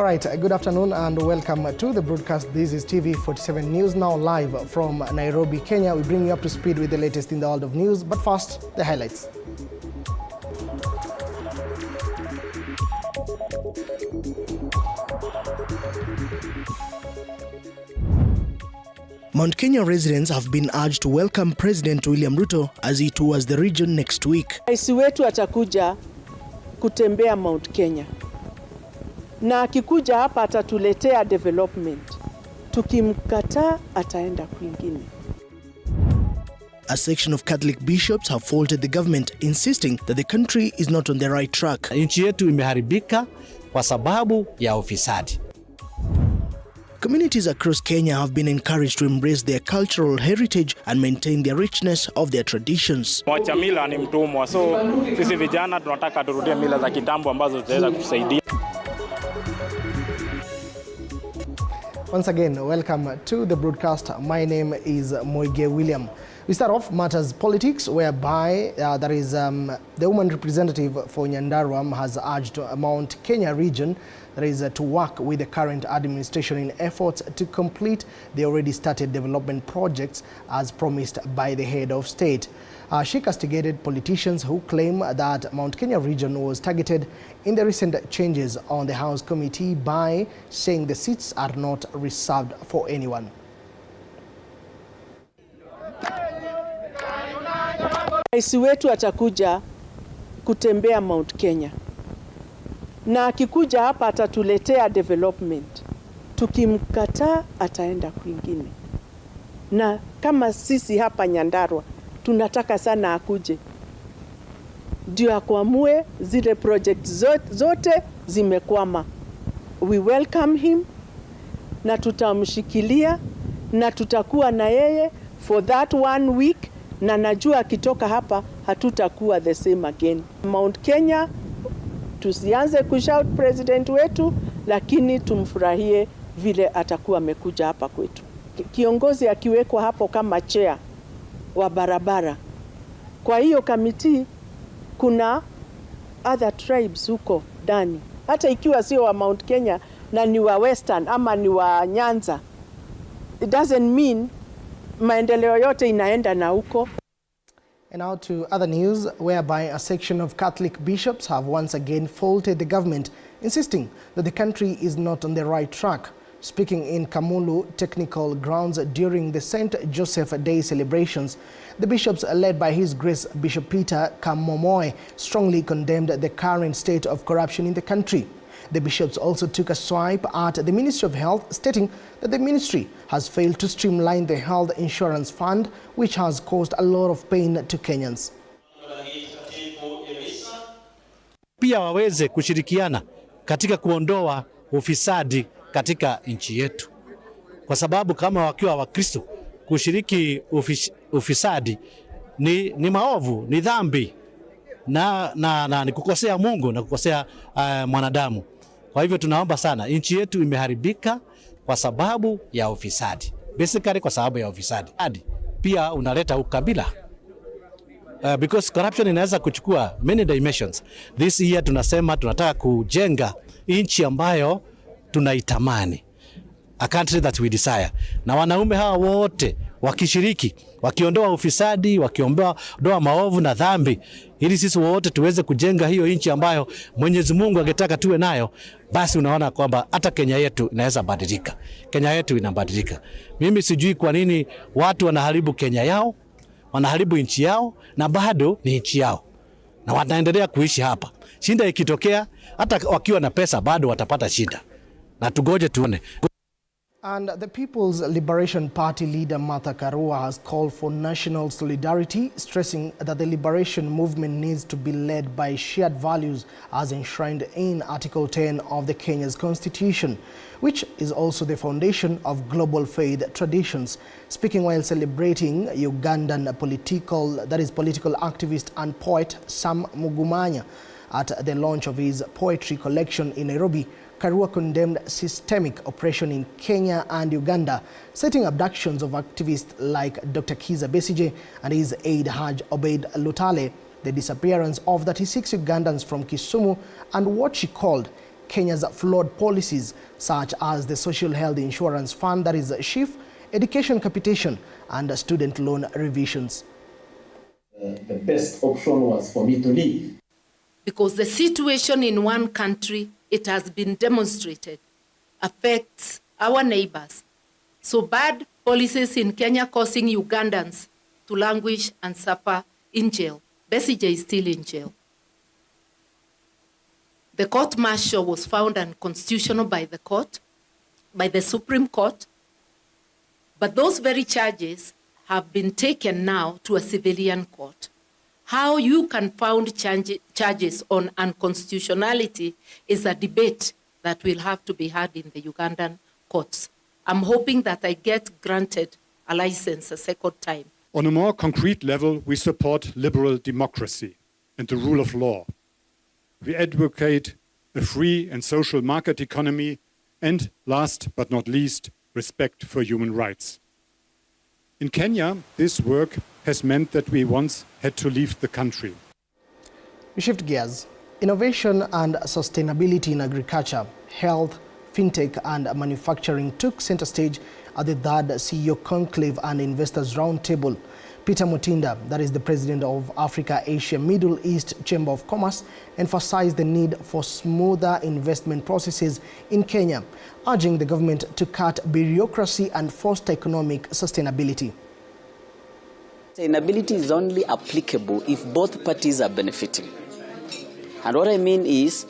All right, good afternoon and welcome to the broadcast. This is TV47 News, now live from Nairobi, Kenya. We bring you up to speed with the latest in the world of news. But first, the highlights. Mount Kenya residents have been urged to welcome President William Ruto as he tours the region next week. Rais wetu atakuja kutembea Mount Kenya. Na akikuja hapa atatuletea development. Tukimkataa ataenda kwingine. A section of Catholic bishops have faulted the government, insisting that the country is not on the right track. Nchi yetu imeharibika kwa sababu ya ufisadi. Communities across Kenya have been encouraged to embrace their cultural heritage and maintain the richness of their traditions. Mwacha mila ni mtumwa, so sisi vijana tunataka turudie mila za kitambo ambazo zitaweza kutusaidia. Once again, welcome to the broadcast. My name is Moige William. We start off matters politics, whereby there is the woman representative for Nyandarua has urged Mount Kenya region to work with the current administration in efforts to complete the already started development projects as promised by the head of state. She castigated politicians who claim that Mount Kenya region was targeted in the recent changes on the House Committee by saying the seats are not reserved for anyone. Rais wetu atakuja kutembea Mount Kenya. Na akikuja hapa atatuletea development. Tukimkataa ataenda kwingine. Na kama sisi hapa Nyandarua tunataka sana akuje. Ndio akuamue zile project zote zimekwama. We welcome him na tutamshikilia na tutakuwa na yeye for that 1 week, na najua akitoka hapa hatutakuwa the same again. Mount Kenya, tusianze kushout president wetu, lakini tumfurahie vile atakuwa amekuja hapa kwetu. Kiongozi akiwekwa hapo kama chair wa barabara. Kwa hiyo kamiti kuna other tribes huko ndani. Hata ikiwa sio wa Mount Kenya na ni wa Western ama ni wa Nyanza, it doesn't mean maendeleo yote inaenda na huko. And now to other news, whereby a section of Catholic bishops have once again faulted the government, insisting that the country is not on the right track. Speaking in Kamulu Technical Grounds during the St. Joseph Day celebrations, the bishops, led by His Grace Bishop Peter Kamomoe, strongly condemned the current state of corruption in the country. The bishops also took a swipe at the Ministry of Health, stating that the ministry has failed to streamline the health insurance fund, which has caused a lot of pain to Kenyans. Pia waweze kushirikiana katika kuondoa ufisadi katika nchi yetu. Kwa sababu kama wakiwa Wakristo kushiriki ufisadi ni maovu, ni dhambi na ni kukosea Mungu na kukosea mwanadamu. Kwa hivyo tunaomba sana, nchi yetu imeharibika kwa sababu ya ufisadi. Basically kwa sababu ya ufisadi. Pia unaleta ukabila. Because corruption inaweza kuchukua many dimensions. This year tunasema tunataka kujenga nchi ambayo tunaitamani. A country that we desire. Na wanaume hawa wote wakishiriki, wakiondoa ufisadi, wakiondoa maovu na dhambi, ili sisi wote tuweze kujenga hiyo nchi ambayo Mwenyezi Mungu angetaka tuwe nayo, basi unaona kwamba hata Kenya yetu inaweza badilika. Kenya yetu inabadilika. Mimi sijui kwa nini watu wanaharibu Kenya yao, wanaharibu nchi yao, na bado ni nchi yao. Na wanaendelea kuishi hapa. Shinda ikitokea, hata wakiwa na pesa bado watapata shinda. Na tugoje tuone. And the People's Liberation Party leader Martha Karua has called for national solidarity, stressing that the liberation movement needs to be led by shared values as enshrined in Article 10 of the Kenya's Constitution, which is also the foundation of global faith traditions. Speaking while celebrating Ugandan political activist and poet Sam Mugumanya at the launch of his poetry collection in Nairobi, Karua condemned systemic oppression in Kenya and Uganda, citing abductions of activists like Dr. Kiza Besije and his aide Haj Obeid Lutale, the disappearance of 36 Ugandans from Kisumu, and what she called Kenya's flawed policies, such as the Social Health Insurance Fund, that is SHIF, education capitation, and student loan revisions. The best option was for me to leave. Because the situation in one country, it has been demonstrated, affects our neighbors. So bad policies in Kenya causing Ugandans to languish and suffer in jail. Besigye is still in jail. The court-martial was found unconstitutional by the court, by the Supreme Court, but those very charges have been taken now to a civilian court. How you can found charges on unconstitutionality is a debate that will have to be had in the Ugandan courts. I'm hoping that I get granted a license a second time. On a more concrete level, we support liberal democracy and the rule of law. We advocate a free and social market economy and, last but not least, respect for human rights. In Kenya, this work has meant that we once had to leave the country. We shift gears. Innovation and sustainability in agriculture, health, fintech and manufacturing took center stage at the third CEO Conclave and Investors Roundtable. Peter Mutinda, that is the president of Africa Asia Middle East Chamber of Commerce, emphasized the need for smoother investment processes in Kenya, urging the government to cut bureaucracy and foster economic sustainability. Sustainability is only applicable if both parties are benefiting. And what I mean is,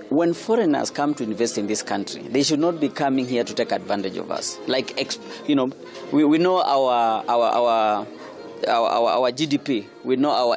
when foreigners come to invest in this country, they should not be coming here to take advantage of us. Like, we know our GDP, we know our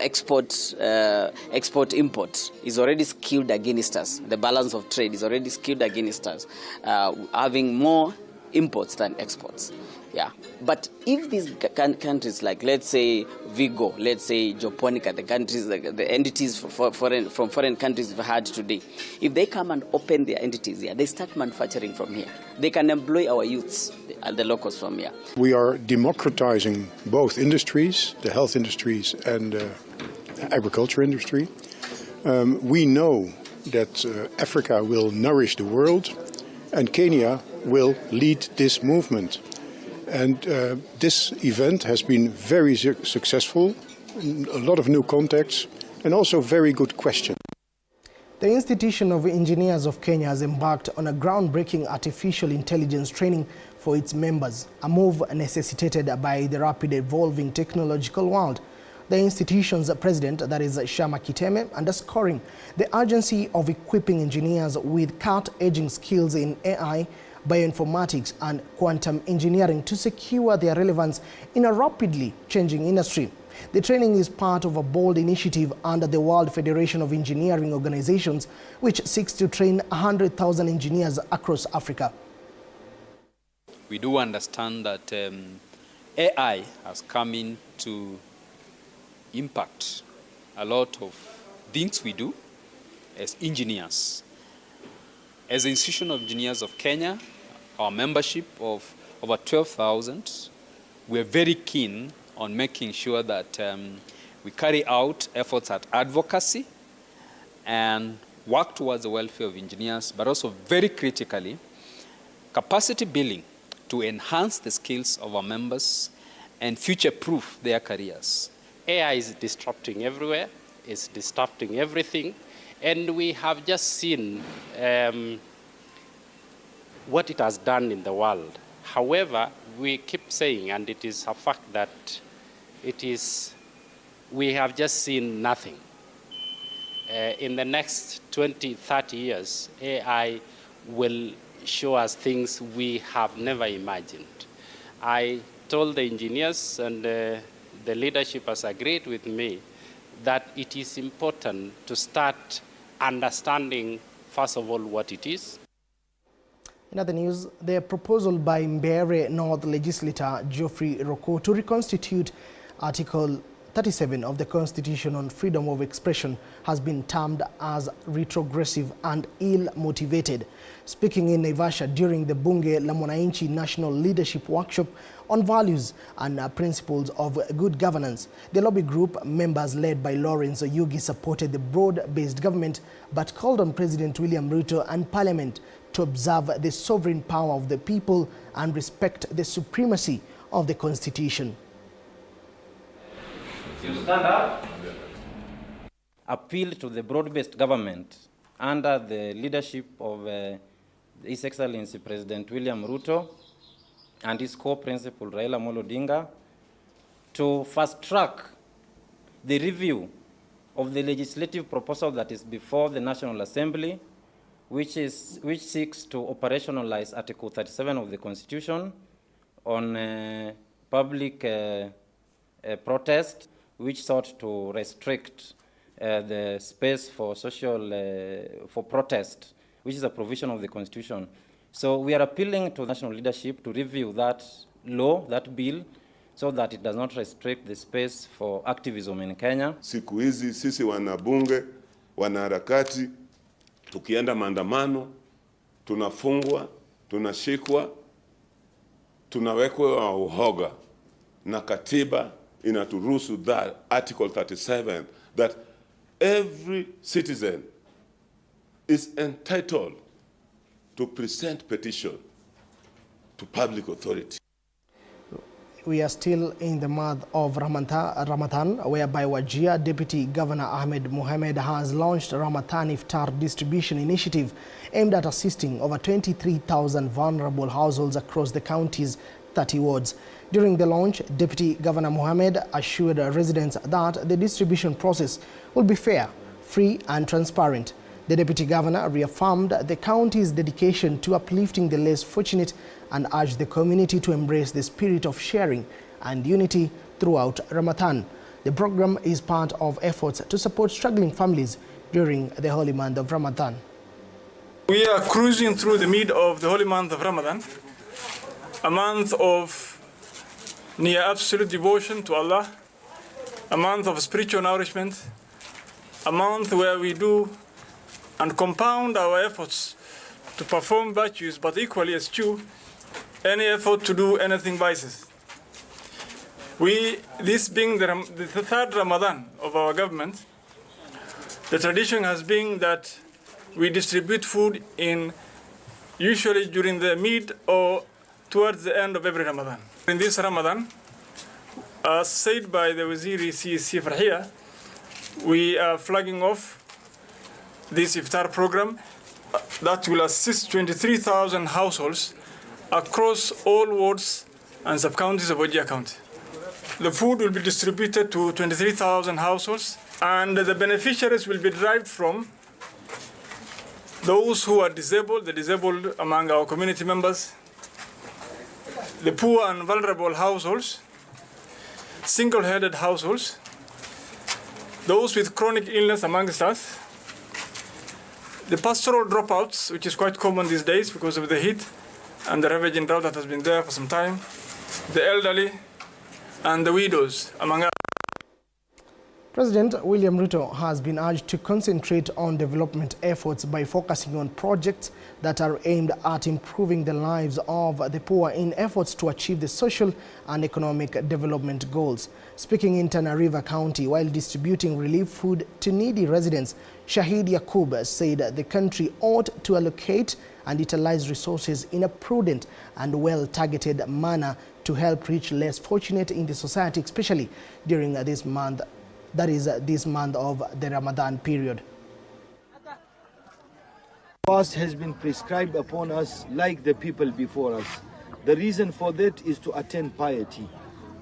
export-import is already skewed against us. The balance of trade is already skewed against us, having more imports than exports. Yeah, but if these countries, like let's say Vigo, let's say Japonica, the countries, the entities from foreign countries we've had today, if they come and open their entities here, they start manufacturing from here. They can employ our youths, the locals from here. We are democratizing both industries, the health industries and agriculture industry. We know that Africa will nourish the world, and Kenya will lead this movement. And this event has been very successful, a lot of new contacts, and also very good questions. The Institution of Engineers of Kenya has embarked on a groundbreaking artificial intelligence training for its members, a move necessitated by the rapid evolving technological world. The institution's president, that is Shama Kiteme, underscoring the urgency of equipping engineers with cutting-edge skills in AI, bioinformatics and quantum engineering to secure their relevance in a rapidly changing industry. The training is part of a bold initiative under the World Federation of Engineering Organizations, which seeks to train 100,000 engineers across Africa. We do understand that AI has come in to impact a lot of things we do as engineers. As the Institution of Engineers of Kenya, our membership of over 12,000, we're very keen on making sure that we carry out efforts at advocacy and work towards the welfare of engineers, but also very critically, capacity building to enhance the skills of our members and future-proof their careers. AI is disrupting everywhere, it's disrupting everything. And we have just seen what it has done in the world. However, we keep saying, and it is a fact that we have just seen nothing. In the next 20, 30 years, AI will show us things we have never imagined. I told the engineers, and the leadership has agreed with me, that it is important to start understanding, first of all, what it is. In other news, the proposal by Mbeere North legislator Geoffrey Roko to reconstitute Article 37 of the Constitution on freedom of expression has been termed as retrogressive and ill-motivated. Speaking in Naivasha during the Bunge la Mwananchi National Leadership Workshop on values and principles of good governance. The lobby group members led by Lawrence Oyugi supported the broad-based government but called on President William Ruto and Parliament to observe the sovereign power of the people and respect the supremacy of the Constitution. You stand up. Appeal to the broad-based government under the leadership of His Excellency President William Ruto and his co-principal Raila Amolo Odinga to fast-track the review of the legislative proposal that is before the National Assembly, which seeks to operationalize Article 37 of the Constitution on public protest, which sought to restrict the space for for protest, which is a provision of the Constitution. So we are appealing to national leadership to review that law, that bill, so that it does not restrict the space for activism in Kenya. Siku hizi sisi wanabunge, wanaharakati, tukienda maandamano, tunafungwa, tunashikwa, tunawekwa uhoga, na katiba inaturuhusu that Article 37 that every citizen is entitled to present petition to public authority. We are still in the month of Ramadan, whereby Wajir Deputy Governor Ahmed Mohamed has launched Ramadan Iftar distribution initiative aimed at assisting over 23,000 vulnerable households across the county's 30 wards. During the launch, Deputy Governor Mohamed assured residents that the distribution process will be fair, free and transparent. The Deputy Governor reaffirmed the county's dedication to uplifting the less fortunate and urged the community to embrace the spirit of sharing and unity throughout Ramadan. The program is part of efforts to support struggling families during the holy month of Ramadan. We are cruising through the mid of the holy month of Ramadan, a month of near absolute devotion to Allah, a month of spiritual nourishment, a month where we do and compound our efforts to perform virtues, but equally eschew any effort to do anything vices. This being the third Ramadan of our government, the tradition has been that we distribute food usually during the mid or towards the end of every Ramadan. In this Ramadan, as said by the Waziri CSC Farhia, we are flagging off this iftar program that will assist 23,000 households across all wards and sub-counties of Wajir County. The food will be distributed to 23,000 households, and the beneficiaries will be derived from those who are disabled, the disabled among our community members, the poor and vulnerable households, single-headed households, those with chronic illness amongst us, the pastoral dropouts, which is quite common these days because of the heat and the ravaging drought that has been there for some time, the elderly, and the widows, among others. President William Ruto has been urged to concentrate on development efforts by focusing on projects that are aimed at improving the lives of the poor in efforts to achieve the social and economic development goals. Speaking in Tana River County while distributing relief food to needy residents, Shahid Yaqub said the country ought to allocate and utilize resources in a prudent and well-targeted manner to help reach less fortunate in the society, especially during this month. That is this month of the Ramadan period. Fast has been prescribed upon us like the people before us. The reason for that is to attain piety.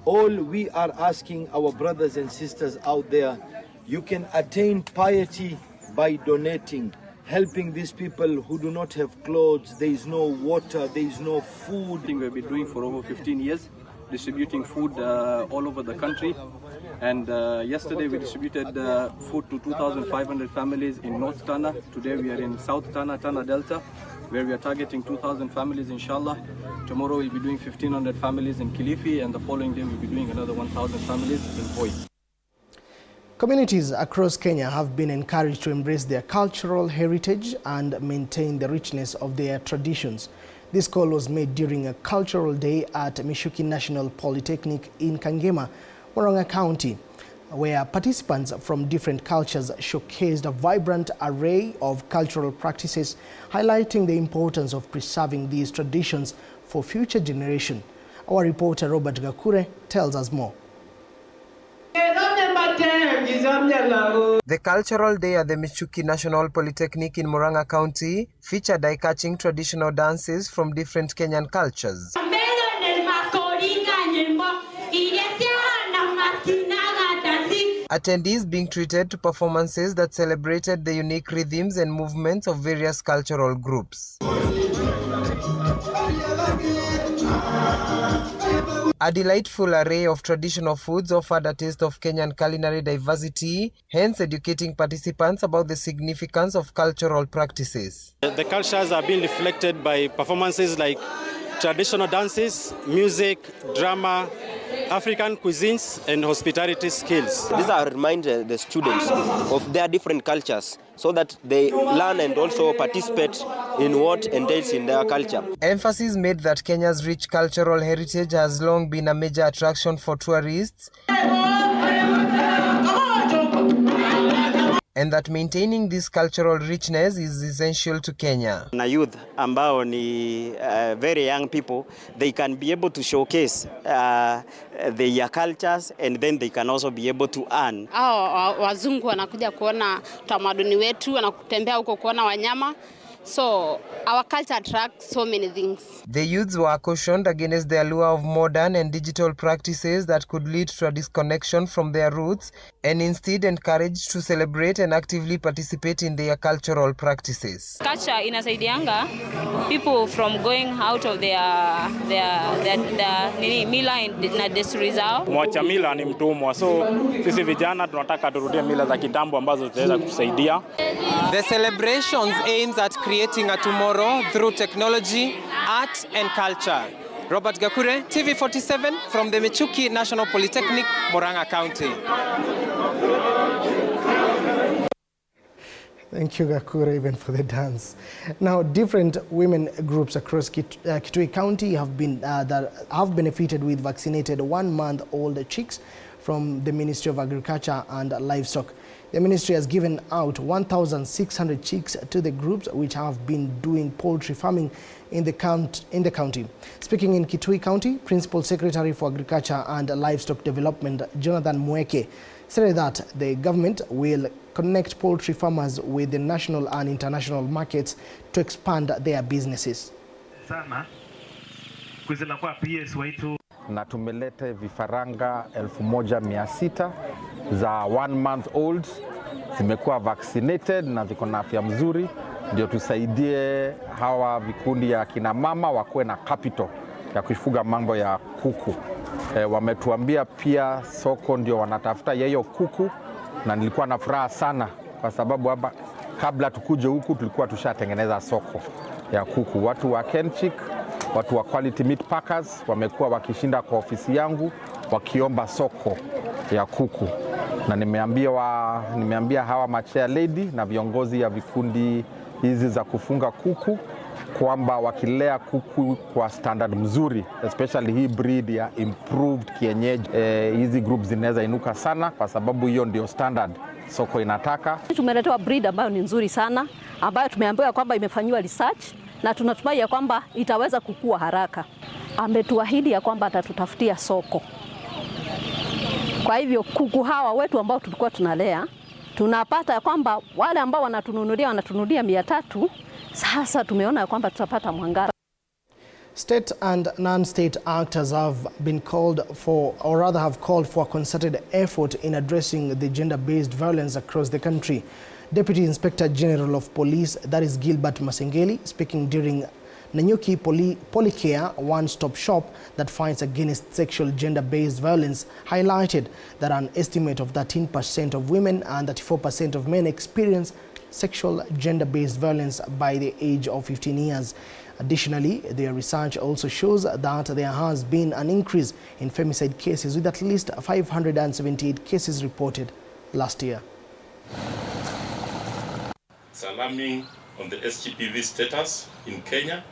All we are asking our brothers and sisters out there, you can attain piety by donating, helping these people who do not have clothes, there is no water, there is no food. We've been doing for over 15 years, distributing food all over the country. And yesterday we distributed food to 2,500 families in North Tana. Today we are in South Tana, Tana Delta, where we are targeting 2,000 families, inshallah. Tomorrow we'll be doing 1,500 families in Kilifi, and the following day we'll be doing another 1,000 families in Voi. Communities across Kenya have been encouraged to embrace their cultural heritage and maintain the richness of their traditions. This call was made during a cultural day at Mishuki National Polytechnic in Kangema, Murang'a County, where participants from different cultures showcased a vibrant array of cultural practices, highlighting the importance of preserving these traditions for future generations. Our reporter Robert Gakure tells us more. The cultural day at the Mishuki National Polytechnic in Murang'a County featured eye-catching traditional dances from different Kenyan cultures. Attendees being treated to performances that celebrated the unique rhythms and movements of various cultural groups. A delightful array of traditional foods offered a taste of Kenyan culinary diversity, hence educating participants about the significance of cultural practices. The cultures are being reflected by performances like traditional dances, music, drama, African cuisines, and hospitality skills. These are reminding the students of their different cultures so that they learn and also participate in what entails in their culture. Emphasis made that Kenya's rich cultural heritage has long been a major attraction for tourists, and that maintaining this cultural richness is essential to Kenya. Na youth ambao ni very young people, they can be able to showcase their cultures, and then they can also be able to earn. Wazungu wanakuja kuona tamaduni wetu, wanakutembea huko kuona wanyama. So our culture attracts so many things. The youths were cautioned against the allure of modern and digital practices that could lead to a disconnection from their roots, and instead encouraged to celebrate and actively participate in their cultural practices. Culture inasaidianga people from going out of their mila na desturi zao. Mwacha mila ni mtumwa, so sisi vijana tunataka turudie mila za kitambo ambazo zitaweza kutusaidia. The celebrations aims at creating a tomorrow through technology, art and culture. Robert Gakure, TV47 from the Mishuki National Polytechnic, Murang'a County. Thank you, Gakure, even for the dance. Now, different women groups across Kitui County have benefited with vaccinated 1-month-old chicks from the Ministry of Agriculture and Livestock. The ministry has given out 1,600 chicks to the groups which have been doing poultry farming in the county. Speaking in Kitui County, Principal Secretary for Agriculture and Livestock Development, Jonathan Moige, said that the government will connect poultry farmers with the national and international markets to expand their businesses. Na tumelete vifaranga 1,600 za 1 month old, zimekuwa vaccinated na viko na afya mzuri, ndio tusaidie hawa vikundi ya kina mama wakuwe na capital ya kufuga mambo ya kuku. Wametuambia pia soko ndio wanatafuta yayo kuku, na nilikuwa na furaha sana kwa sababu hapa kabla tukuje huku tulikuwa tushatengeneza soko ya kuku. Watu wa Kenchik, watu wa Quality Meat Packers wamekuwa wakishinda kwa ofisi yangu wakiomba soko ya kuku, na nimeambia hawa machea lady na viongozi ya vikundi hizi za kufunga kuku kwamba wakilea kuku kwa standard mzuri, especially hii breed ya improved kienyeji, hizi groups zinaweza inuka sana kwa sababu hiyo ndio standard soko inataka. Tumeletewa breed ambayo ni nzuri sana, ambayo tumeambiwa kwamba imefanywa research, na tunatumai ya kwamba itaweza kukua haraka. Ametuahidi ya kwamba atatutafutia soko. Kwa hivyo kuku hawa wetu ambao tulikuwa tunalea, tunapata ya kwamba wale ambao wanatununulia 300, sasa tumeona ya kwamba tutapata mwangara. State and non-state actors have been called for, or rather have called for, a concerted effort in addressing the gender-based violence across the country. Deputy Inspector General of Police, that is Gilbert Masengeli, speaking during Nanyuki Polycare one-stop shop that fights against sexual gender-based violence, highlighted that an estimate of 13% of women and 34% of men experience sexual gender-based violence by the age of 15 years. Additionally, their research also shows that there has been an increase in femicide cases, with at least 578 cases reported last year. It's alarming on the SGPV status in Kenya.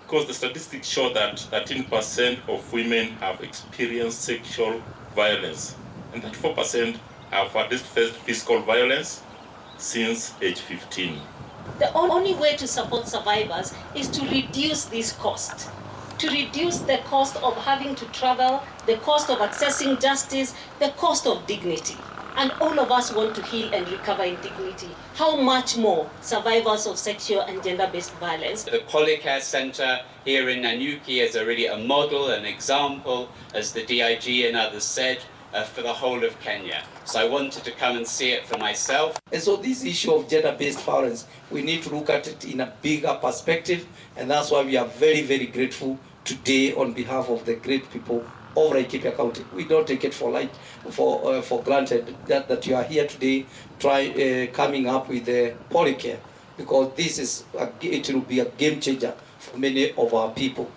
because the statistics show that 13% of women have experienced sexual violence, and that 4% have at least faced physical violence since age 15. The only way to support survivors is to reduce this cost. To reduce the cost of having to travel, the cost of accessing justice, the cost of dignity. And all of us want to heal and recover in dignity. How much more survivors of sexual and gender-based violence? The Polycare Centre here in Nanyuki is already a model, an example, as the DIG and others said, for the whole of Kenya. So I wanted to come and see it for myself. And so this issue of gender-based violence, we need to look at it in a bigger perspective, and that's why we are very, very grateful today on behalf of the great people of Laikipia County. We don't take it for granted that you are here today coming up with the Polycare, because this is it will be a game changer for many of our people.